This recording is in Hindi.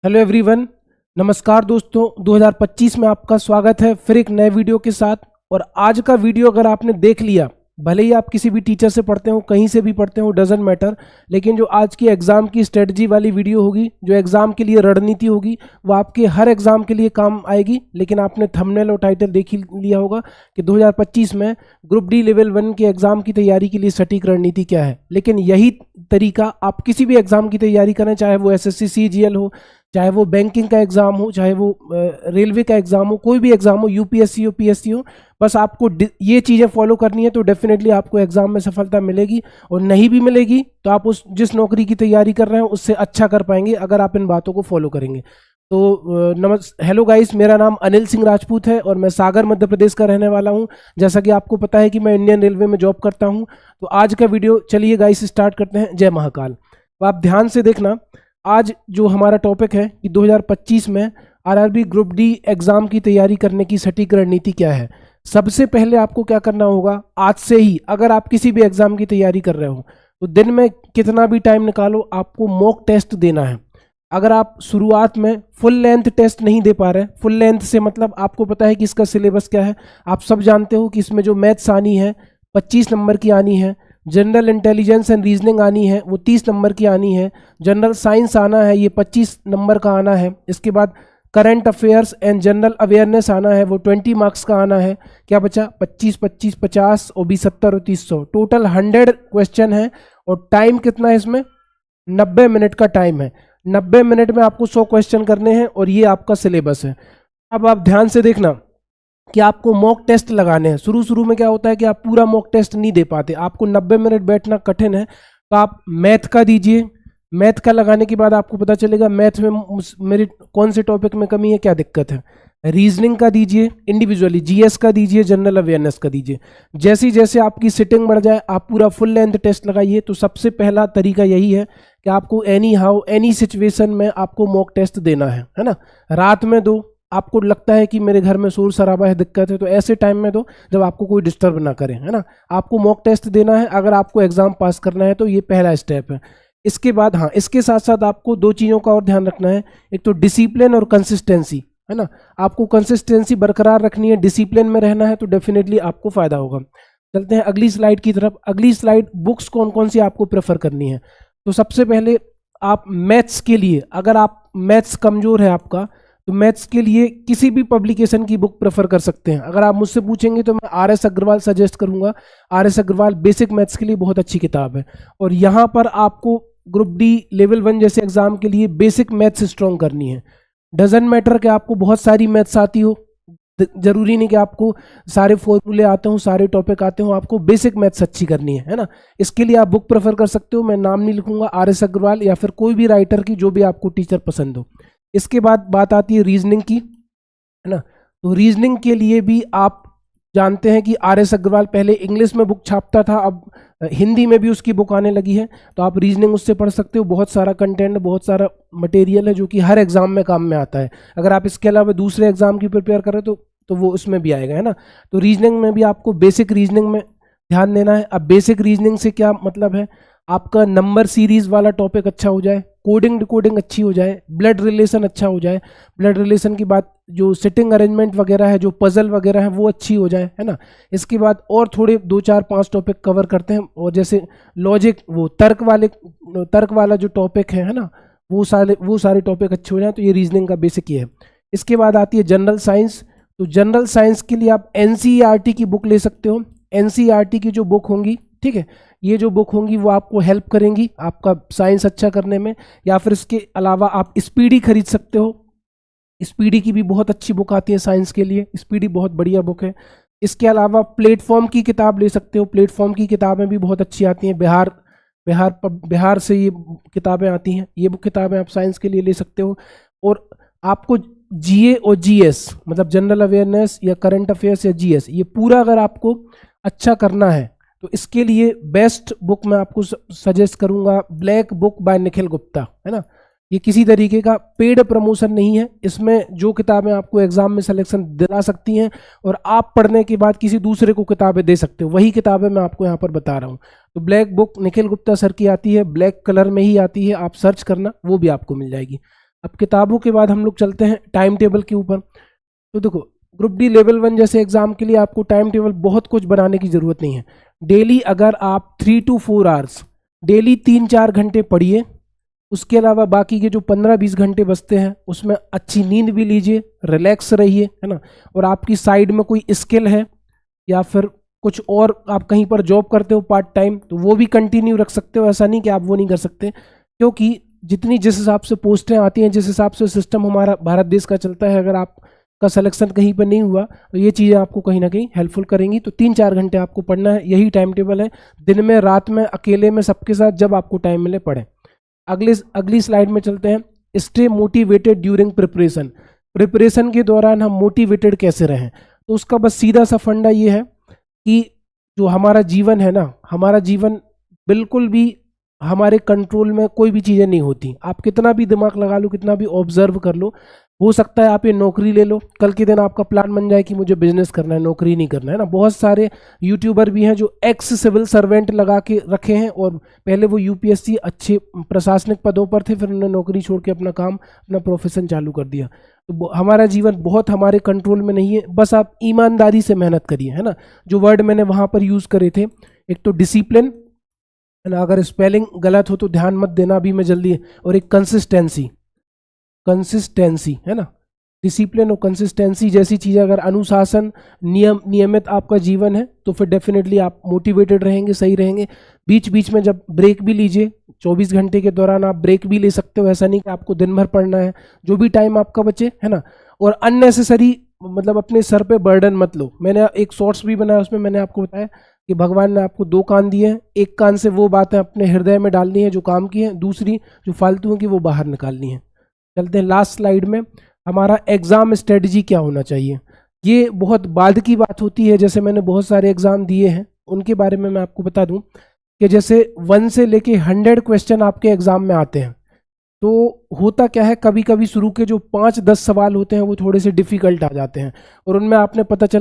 हेलो एवरीवन, नमस्कार दोस्तों। 2025 में आपका स्वागत है फिर एक नए वीडियो के साथ। और आज का वीडियो अगर आपने देख लिया, भले ही आप किसी भी टीचर से पढ़ते हो, कहीं से भी पढ़ते हो, डजेंट मैटर, लेकिन जो आज की एग्जाम की स्ट्रेटजी वाली वीडियो होगी, जो एग्जाम के लिए रणनीति होगी, वो आपके हर एग्जाम के लिए काम आएगी। लेकिन आपने थंबनेल और टाइटल देख ही लिया होगा कि 2025 में ग्रुप डी लेवल 1 के एग्जाम की तैयारी के लिए सटीक रणनीति क्या है। लेकिन यही तरीका आप किसी भी एग्जाम की तैयारी करें, चाहे वो एसएससी सीजीएल हो, चाहे वो बैंकिंग का एग्जाम हो, चाहे वो रेलवे का एग्जाम हो, कोई भी एग्जाम हो, यूपीएससी हो, पीएससी हो, बस आपको ये चीज़ें फॉलो करनी है तो डेफिनेटली आपको एग्जाम में सफलता मिलेगी। और नहीं भी मिलेगी तो आप उस जिस नौकरी की तैयारी कर रहे हैं उससे अच्छा कर पाएंगे अगर आप इन बातों को फॉलो करेंगे। तो हेलो गाइस, मेरा नाम अनिल सिंह राजपूत है और मैं सागर मध्य प्रदेश का रहने वाला हूं। जैसा कि आपको पता है कि मैं इंडियन रेलवे में जॉब करता हूं। तो आज का वीडियो चलिए गाइस स्टार्ट करते हैं। जय महाकाल। तो आप ध्यान से देखना, आज जो हमारा टॉपिक है कि 2025 में आरआरबी ग्रुप डी एग्जाम की तैयारी करने की सटीक रणनीति क्या है। सबसे पहले आपको क्या करना होगा, आज से ही अगर आप किसी भी एग्जाम की तैयारी कर रहे हो तो दिन में कितना भी टाइम निकालो, आपको मॉक टेस्ट देना है। अगर आप शुरुआत में फुल लेंथ टेस्ट नहीं दे पा रहे, फुल लेंथ से मतलब आपको पता है कि इसका सिलेबस क्या है, आप सब जानते हो कि इसमें जो मैथ्स आनी है 25 नंबर की आनी है, जनरल इंटेलिजेंस एंड रीजनिंग आनी है वो 30 नंबर की आनी है, जनरल साइंस आना है ये 25 नंबर का आना है, इसके बाद current affairs and general awareness आना है वो 20 मार्क्स का आना है। क्या बचा? 25 25 50 और 20 70 और 30 100, टोटल 100 क्वेश्चन है। और टाइम कितना है इसमें? 90 मिनट का टाइम है। 90 मिनट में आपको 100 क्वेश्चन करने हैं और ये आपका सिलेबस है। अब आप ध्यान से देखना कि आपको मॉक टेस्ट लगाने हैं। शुरू में क्या होता है कि आप पूरा मॉक टेस्ट नहीं दे पाते, आपको 90 मिनट बैठना कठिन है, तो आप मैथ का दीजिए। मैथ का लगाने के बाद आपको पता चलेगा मैथ में मेरी कौन से टॉपिक में कमी है, क्या दिक्कत है। रीजनिंग का दीजिए इंडिविजुअली, जीएस का दीजिए, जनरल अवेयरनेस का दीजिए। जैसे जैसे आपकी सिटिंग बढ़ जाए आप पूरा फुल लेंथ टेस्ट लगाइए। तो सबसे पहला तरीका यही है कि आपको एनी हाउ एनी सिचुएशन में आपको मॉक टेस्ट देना है ना। रात में दो, आपको लगता है कि मेरे घर में शोर शराबा है, दिक्कत है, तो ऐसे टाइम में दो जब आपको कोई डिस्टर्ब ना करे, है ना। आपको मॉक टेस्ट देना है अगर आपको एग्जाम पास करना है, तो ये पहला स्टेप है। इसके बाद हाँ, इसके साथ साथ आपको दो चीज़ों का और ध्यान रखना है। एक तो डिसिप्लिन और कंसिस्टेंसी, है ना। आपको कंसिस्टेंसी बरकरार रखनी है, डिसिप्लिन में रहना है, तो डेफिनेटली आपको फायदा होगा। चलते हैं अगली स्लाइड की तरफ। अगली स्लाइड, बुक्स कौन कौन सी आपको प्रेफर करनी है। तो सबसे पहले आप मैथ्स के लिए, अगर आप मैथ्स कमजोर है आपका, तो मैथ्स के लिए किसी भी पब्लिकेशन की बुक प्रेफर कर सकते हैं। अगर आप मुझसे पूछेंगे तो मैं आर.एस. अग्रवाल सजेस्ट करूंगा। आर.एस. अग्रवाल बेसिक मैथ्स के लिए बहुत अच्छी किताब है। और यहाँ पर आपको ग्रुप डी लेवल 1 जैसे एग्जाम के लिए बेसिक मैथ्स स्ट्रॉन्ग करनी है। डजेंट मैटर कि आपको बहुत सारी मैथ्स आती हो, जरूरी नहीं कि आपको सारे फॉर्मूले आते हो, सारे टॉपिक आते हो, आपको बेसिक मैथ्स अच्छी करनी है ना। इसके लिए आप बुक प्रेफर कर सकते हो, मैं नाम नहीं लिखूंगा, आर.एस. अग्रवाल या फिर कोई भी राइटर की, जो भी आपको टीचर पसंद हो। इसके बाद बात आती है रीजनिंग की, है ना। तो रीजनिंग के लिए भी आप जानते हैं कि आर.एस. अग्रवाल पहले इंग्लिश में बुक छापता था, अब हिंदी में भी उसकी बुक आने लगी है, तो आप रीजनिंग उससे पढ़ सकते हो। बहुत सारा कंटेंट, बहुत सारा मटेरियल है जो कि हर एग्जाम में काम में आता है। अगर आप इसके अलावा दूसरे एग्जाम की प्रिपेयर करें तो वो उसमें भी आएगा, है ना। तो रीजनिंग में भी आपको बेसिक रीजनिंग में ध्यान देना है। अब बेसिक रीजनिंग से क्या मतलब है, आपका नंबर सीरीज वाला टॉपिक अच्छा हो जाए, कोडिंग डिकोडिंग अच्छी हो जाए, ब्लड रिलेशन अच्छा हो जाए, ब्लड रिलेशन की बात, जो सिटिंग अरेंजमेंट वगैरह है, जो पजल वगैरह है वो अच्छी हो जाए, है ना। इसके बाद और थोड़े 2 4 5 टॉपिक कवर करते हैं, और जैसे लॉजिक, वो तर्क वाला जो टॉपिक है ना, वो सारे टॉपिक अच्छे हो जाए। तो ये रीजनिंग का बेसिक ये है। इसके बाद आती है जनरल साइंस। तो जनरल साइंस के लिए आप एनसीईआरटी की बुक ले सकते हो। एनसीईआरटी की जो बुक होंगी, ठीक है, ये जो बुक होंगी वो आपको हेल्प करेंगी आपका साइंस अच्छा करने में। या फिर इसके अलावा आप स्पीडी खरीद सकते हो। स्पीडी की भी बहुत अच्छी बुक आती है साइंस के लिए, स्पीडी बहुत बढ़िया बुक है। इसके अलावा प्लेटफॉर्म की किताब ले सकते हो, प्लेटफॉर्म की किताबें भी बहुत अच्छी आती हैं। बिहार से ये किताबें आती हैं, ये बुक किताबें आप साइंस के लिए ले सकते हो। और आपको जीए और जीएस, मतलब जनरल अवेयरनेस या करंट अफेयर्स या जीएस, ये पूरा अगर आपको अच्छा करना है तो इसके लिए बेस्ट बुक मैं आपको सजेस्ट करूंगा, black book by Nikhil Gupta, है ना। ये किसी तरीके का पेड प्रमोशन नहीं है, इसमें जो किताबें आपको एग्जाम में सिलेक्शन दिला सकती हैं और आप पढ़ने के बाद किसी दूसरे को किताबें दे सकते हो, वही किताबें मैं आपको यहाँ पर बता रहा हूँ। तो black book Nikhil Gupta sir की आती है, ब्लैक कलर में ही आती है, आप सर्च करना, वो भी आपको मिल जाएगी। अब किताबों के बाद हम लोग चलते हैं टाइम टेबल के ऊपर। तो देखो, ग्रुप डी लेवल 1 जैसे एग्जाम के लिए आपको टाइम टेबल बहुत कुछ बनाने की ज़रूरत नहीं है। डेली अगर आप 3 to 4 आवर्स डेली 3-4 घंटे पढ़िए, उसके अलावा बाकी के जो 15-20 घंटे बचते हैं उसमें अच्छी नींद भी लीजिए, रिलैक्स रहिए, है ना। और आपकी साइड में कोई स्किल है या फिर कुछ और आप कहीं पर जॉब करते हो पार्ट टाइम, तो वो भी कंटिन्यू रख सकते हो। ऐसा नहीं कि आप वो नहीं कर सकते, क्योंकि जितनी जिस हिसाब से पोस्टें आती हैं, जिस हिसाब से सिस्टम हमारा भारत देश का चलता है, अगर आपका सिलेक्शन कहीं पर नहीं हुआ तो ये चीज़ें आपको कहीं ना कहीं हेल्पफुल करेंगी। तो 3-4 घंटे आपको पढ़ना है, यही टाइम टेबल है। दिन में, रात में, अकेले में, सबके साथ, जब आपको टाइम मिले पढ़ें। अगली स्लाइड में चलते हैं। Stay motivated during preparation. Preparation के दौरान हम मोटिवेटेड कैसे रहें? तो उसका बस सीधा सा फंडा ये है कि जो हमारा जीवन है ना, हमारा जीवन बिल्कुल भी हमारे कंट्रोल में कोई भी चीज़ें नहीं होती। आप कितना भी दिमाग लगा लो, कितना भी ऑब्जर्व कर लो, हो सकता है आप ये नौकरी ले लो, कल के दिन आपका प्लान बन जाए कि मुझे बिजनेस करना है, नौकरी नहीं करना है ना। बहुत सारे यूट्यूबर भी हैं जो एक्स सिविल सर्वेंट लगा के रखे हैं और पहले वो यूपीएससी अच्छे प्रशासनिक पदों पर थे, फिर उन्होंने नौकरी छोड़ के अपना काम, अपना प्रोफेशन चालू कर दिया। तो हमारा जीवन बहुत हमारे कंट्रोल में नहीं है, बस आप ईमानदारी से मेहनत करिए, है ना। जो वर्ड मैंने वहाँ पर यूज़ करे थे, एक तो डिसिप्लिन, है ना, अगर स्पेलिंग गलत हो तो ध्यान मत देना अभी मैं जल्दी, और एक कंसिस्टेंसी है ना। डिसिप्लिन और कंसिस्टेंसी जैसी चीज़ें, अगर अनुशासन, नियमित आपका जीवन है तो फिर डेफिनेटली आप मोटिवेटेड रहेंगे, सही रहेंगे। बीच बीच में जब ब्रेक भी लीजिए, 24 घंटे के दौरान आप ब्रेक भी ले सकते हो, ऐसा नहीं कि आपको दिन भर पढ़ना है, जो भी टाइम आपका बचे, है ना। और अननेसेसरी मतलब अपने सर पे बर्डन मत लो। मैंने एक शॉर्ट्स भी बनाया, उसमें मैंने आपको बताया कि भगवान ने आपको 2 कान दिए हैं, एक कान से वो बातें अपने हृदय में डालनी है जो काम की है, दूसरी जो फालतू है कि वो बाहर निकालनी है। चलते हैं लास्ट स्लाइड में। हमारा एग्ज़ाम स्ट्रेटजी क्या होना चाहिए? ये बहुत बाद की बात होती है, जैसे मैंने बहुत सारे एग्ज़ाम दिए हैं उनके बारे में मैं आपको बता दूं कि जैसे 1 से लेके 100 क्वेश्चन आपके एग्ज़ाम में आते हैं, तो होता क्या है, कभी कभी शुरू के जो 5-10 सवाल होते हैं वो थोड़े से डिफ़िकल्ट आ जाते हैं और उनमें आपने पता चला